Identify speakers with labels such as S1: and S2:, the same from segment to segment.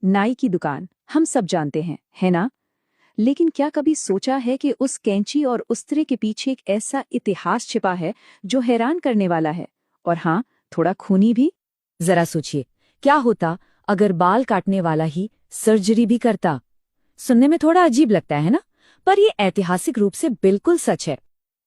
S1: नाई की दुकान हम सब जानते हैं, है ना? लेकिन क्या कभी सोचा है कि उस कैंची और उस्त्रे के पीछे एक ऐसा इतिहास छिपा है जो हैरान करने वाला है, और हाँ, थोड़ा खूनी भी।
S2: जरा सोचिए, क्या होता अगर बाल काटने वाला ही सर्जरी भी करता। सुनने में थोड़ा अजीब लगता है ना, पर ये ऐतिहासिक रूप से बिल्कुल सच है।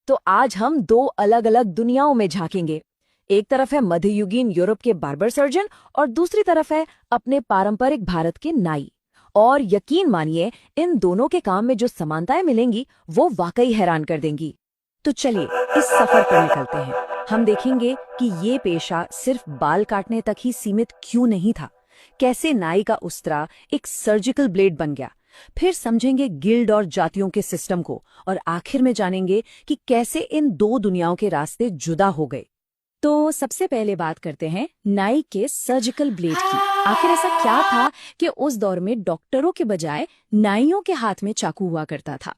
S2: तो आज हम दो अलग अलग दुनियाओं में झांकेंगे। एक तरफ है मध्ययुगीन यूरोप के बार्बर सर्जन और दूसरी तरफ है अपने पारंपरिक भारत के नाई। और यकीन मानिए, इन दोनों के काम में जो समानताएं मिलेंगी वो वाकई हैरान कर देंगी। तो चलिए इस सफर पर निकलते हैं। हम देखेंगे कि ये पेशा सिर्फ बाल काटने तक ही सीमित क्यों नहीं था, कैसे नाई का उस्त्रा एक सर्जिकल ब्लेड बन गया। फिर समझेंगे गिल्ड और जातियों के सिस्टम को, और आखिर में जानेंगे कि कैसे इन दो दुनियाओं के रास्ते जुदा हो गए। तो सबसे पहले बात करते हैं नाई के सर्जिकल ब्लेड की। आखिर ऐसा क्या था कि उस दौर में डॉक्टरों के बजाय नाइयों के हाथ में चाकू हुआ करता था।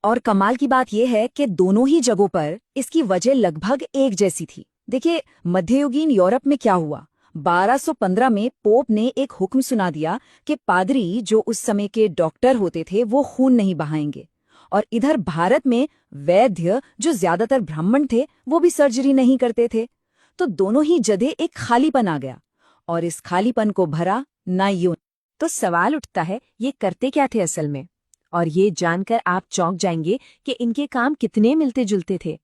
S2: और कमाल की बात यह है कि दोनों ही जगहों पर इसकी वजह लगभग एक जैसी थी। देखिए, मध्ययुगीन यूरोप में क्या हुआ। 1215 में पोप ने एक हुक्म सुना दिया कि पादरी, जो उस समय के डॉक्टर होते थे, वो खून नहीं बहाएंगे। और इधर भारत में वैद्य, जो ज्यादातर ब्राह्मण थे, वो भी सर्जरी नहीं करते थे। तो दोनों ही जगह एक खालीपन आ गया, और इस खालीपन को भरा नाइयों। तो सवाल उठता है, ये करते क्या थे असल में? और ये जानकर आप चौंक जाएंगे कि इनके काम कितने मिलते जुलते थे।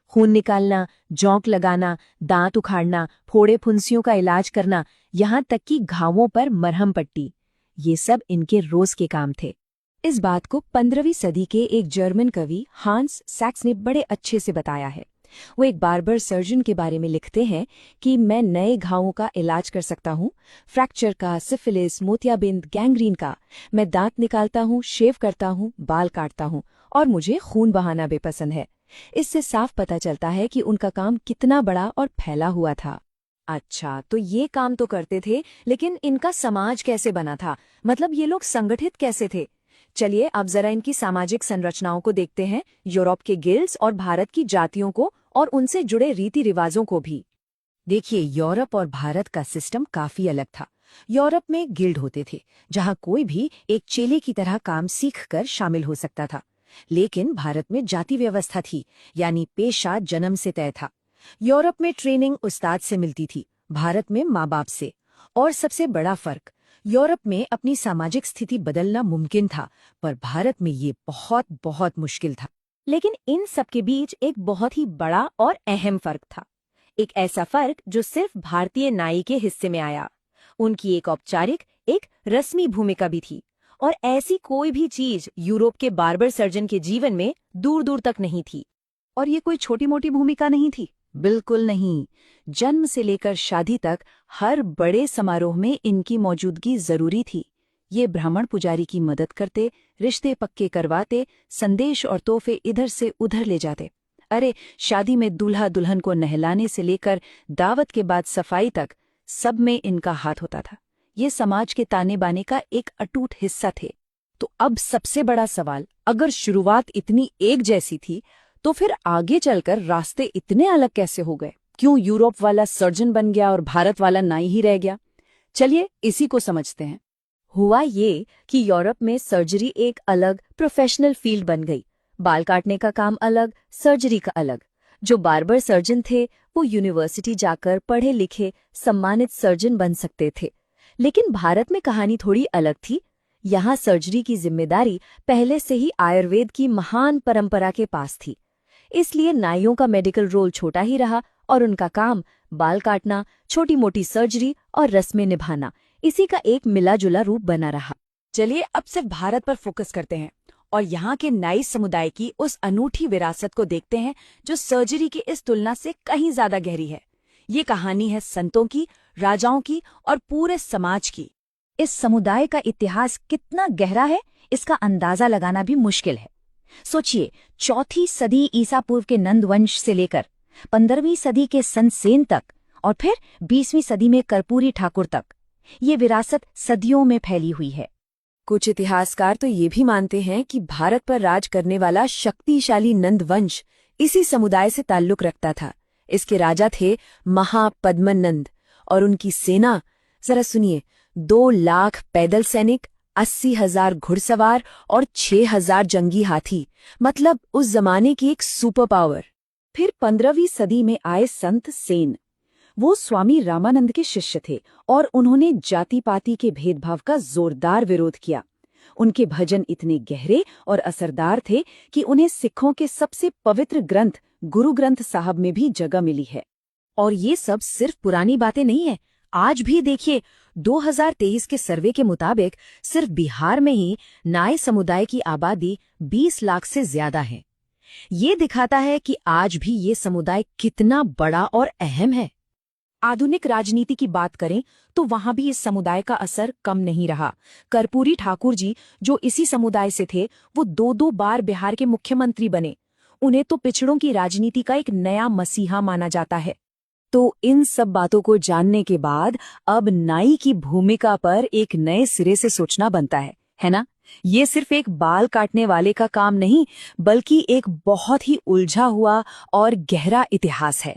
S2: खून निकालना, जौंक लगाना, दांत उखाड़ना, फोड़े फुंसियों का इलाज करना, यहाँ तक कि घावों पर मरहम पट्टी, ये सब इनके रोज के काम थे। इस बात को 15वीं सदी के एक जर्मन कवि हांस सैक्स ने बड़े अच्छे से बताया है। वो एक बार्बर सर्जन के बारे में लिखते हैं कि मैं नए घावों का इलाज कर सकता हूँ, फ्रैक्चर का, सिफिलिस, मोतियाबिंद, गैंग्रीन का। मैं दांत निकालता हूँ, शेव करता हूँ, बाल काटता हूँ, और मुझे खून बहाना भी पसंद है। इससे साफ पता चलता है कि उनका काम कितना बड़ा और फैला हुआ था। अच्छा, तो ये काम तो करते थे, लेकिन इनका समाज कैसे बना था? मतलब ये लोग संगठित कैसे थे? चलिए अब जरा इनकी सामाजिक संरचनाओं को देखते हैं, यूरोप के गिल्ड्स और भारत की जातियों को, और उनसे जुड़े रीति रिवाजों को भी। देखिए, यूरोप और भारत का सिस्टम काफी अलग था। यूरोप में गिल्ड होते थे, जहां कोई भी एक चेले की तरह काम सीखकर शामिल हो सकता था। लेकिन भारत में जाति व्यवस्था थी, यानी पेशा जन्म से तय था। यूरोप में ट्रेनिंग उस्ताद से मिलती थी, भारत में माँ बाप से। और सबसे बड़ा फर्क, यूरोप में अपनी सामाजिक स्थिति बदलना मुमकिन था, पर भारत में ये बहुत बहुत मुश्किल था। लेकिन इन सब के बीच एक बहुत ही बड़ा और अहम फर्क था। एक ऐसा फर्क जो सिर्फ भारतीय नाई के हिस्से में आया। उनकी एक औपचारिक, एक रस्मी भूमिका भी थी, और ऐसी कोई भी चीज यूरोप के बार्बर सर्जन के जीवन में दूर दूर तक नहीं थी।
S1: और ये कोई छोटी मोटी भूमिका नहीं थी, बिल्कुल नहीं। जन्म से लेकर शादी तक हर बड़े समारोह में इनकी मौजूदगी जरूरी थी। ये ब्राह्मण पुजारी की मदद करते, रिश्ते पक्के करवाते, संदेश और तोहफे इधर से उधर ले जाते। अरे, शादी में दूल्हा दुल्हन को नहलाने से लेकर दावत के बाद सफाई तक, सब में इनका हाथ होता था। ये समाज के ताने बाने का एक अटूट हिस्सा थे। तो अब सबसे बड़ा सवाल, अगर शुरुआत इतनी एक जैसी थी, तो फिर आगे चलकर रास्ते इतने अलग कैसे हो गए? क्यों यूरोप वाला सर्जन बन गया और भारत वाला नाई ही रह गया? चलिए इसी को समझते हैं।
S2: हुआ ये कि यूरोप में सर्जरी एक अलग प्रोफेशनल फील्ड बन गई। बाल काटने का काम अलग, सर्जरी का अलग। जो बार्बर सर्जन थे वो यूनिवर्सिटी जाकर पढ़े लिखे सम्मानित सर्जन बन सकते थे। लेकिन भारत में कहानी थोड़ी अलग थी। यहाँ सर्जरी की जिम्मेदारी पहले से ही आयुर्वेद की महान परंपरा के पास थी। इसलिए नाइयों का मेडिकल रोल छोटा ही रहा, और उनका काम बाल काटना, छोटी मोटी सर्जरी और रस्में निभाना, इसी का एक मिला जुला रूप बना रहा।
S1: चलिए अब सिर्फ भारत पर फोकस करते हैं और यहाँ के नाई समुदाय की उस अनूठी विरासत को देखते हैं जो सर्जरी की इस तुलना से कहीं ज्यादा गहरी है। ये कहानी है संतों की, राजाओं की और पूरे समाज की।
S2: इस समुदाय का इतिहास कितना गहरा है, इसका अंदाजा लगाना भी मुश्किल है। सोचिए, 4वीं सदी ईसा पूर्व के नंदवंश से लेकर 15वीं सदी के संत सेन तक, और फिर 20वीं सदी में कर्पूरी ठाकुर तक, ये विरासत सदियों में फैली हुई है।
S1: कुछ इतिहासकार तो ये भी मानते हैं कि भारत पर राज करने वाला शक्तिशाली नंदवंश इसी समुदाय से ताल्लुक रखता था। इसके राजा थे महापद्मनंद, और उनकी सेना, जरा सुनिए,
S2: 2 लाख पैदल सैनिक, 80,000 घुड़सवार और 6,000 जंगी हाथी, मतलब उस जमाने की एक सुपर पावर।
S1: फिर 15वीं सदी में आए संत सेन। वो स्वामी रामानंद के शिष्य थे और उन्होंने जाति पाति के भेदभाव का जोरदार विरोध किया। उनके भजन इतने गहरे और असरदार थे कि उन्हें सिखों के सबसे पवित्र ग्रंथ गुरु ग्रंथ साहब में भी जगह मिली है।
S2: और ये सब सिर्फ पुरानी बातें नहीं है। आज भी देखिए, 2023 के सर्वे के मुताबिक सिर्फ बिहार में ही नाई समुदाय की आबादी 20 लाख से ज्यादा है। ये दिखाता है कि आज भी ये समुदाय कितना बड़ा और अहम है।
S1: आधुनिक राजनीति की बात करें तो वहां भी इस समुदाय का असर कम नहीं रहा। कर्पूरी ठाकुर जी, जो इसी समुदाय से थे, वो 2-2 बार बिहार के मुख्यमंत्री बने। उन्हें तो पिछड़ों की राजनीति का एक नया मसीहा माना जाता है।
S2: तो इन सब बातों को जानने के बाद अब नाई की भूमिका पर एक नए सिरे से सोचना बनता है ना? ये सिर्फ एक बाल काटने वाले का काम नहीं, बल्कि एक बहुत ही उलझा हुआ और गहरा इतिहास है।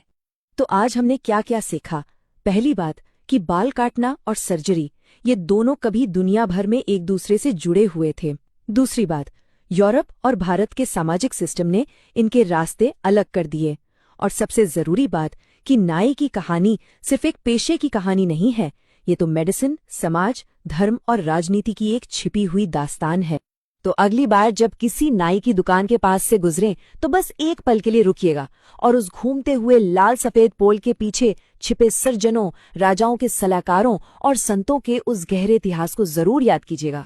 S2: तो आज हमने क्या क्या सीखा? पहली बात कि बाल काटना और सर्जरी, ये दोनों कभी दुनिया भर में एक दूसरे से जुड़े हुए थे। दूसरी बात, यूरोप और भारत के सामाजिक सिस्टम ने इनके रास्ते अलग कर दिए। और सबसे जरूरी बात कि नाई की कहानी सिर्फ एक पेशे की कहानी नहीं है, ये तो मेडिसिन, समाज, धर्म और राजनीति की एक छिपी हुई दास्तान है। तो अगली बार जब किसी नाई की दुकान के पास से गुजरें तो बस एक पल के लिए रुकिएगा और उस घूमते हुए लाल सफेद पोल के पीछे छिपे सर्जनों, राजाओं के सलाहकारों और संतों के उस गहरे इतिहास को जरूर याद कीजिएगा।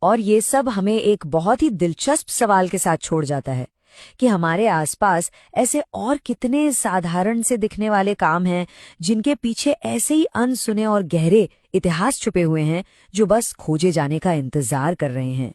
S2: और ये सब हमें एक बहुत ही दिलचस्प सवाल के साथ छोड़ जाता है कि हमारे आसपास ऐसे और कितने साधारण से दिखने वाले काम हैं जिनके पीछे ऐसे ही अनसुने और गहरे इतिहास छुपे हुए हैं, जो बस खोजे जाने का इंतजार कर रहे हैं।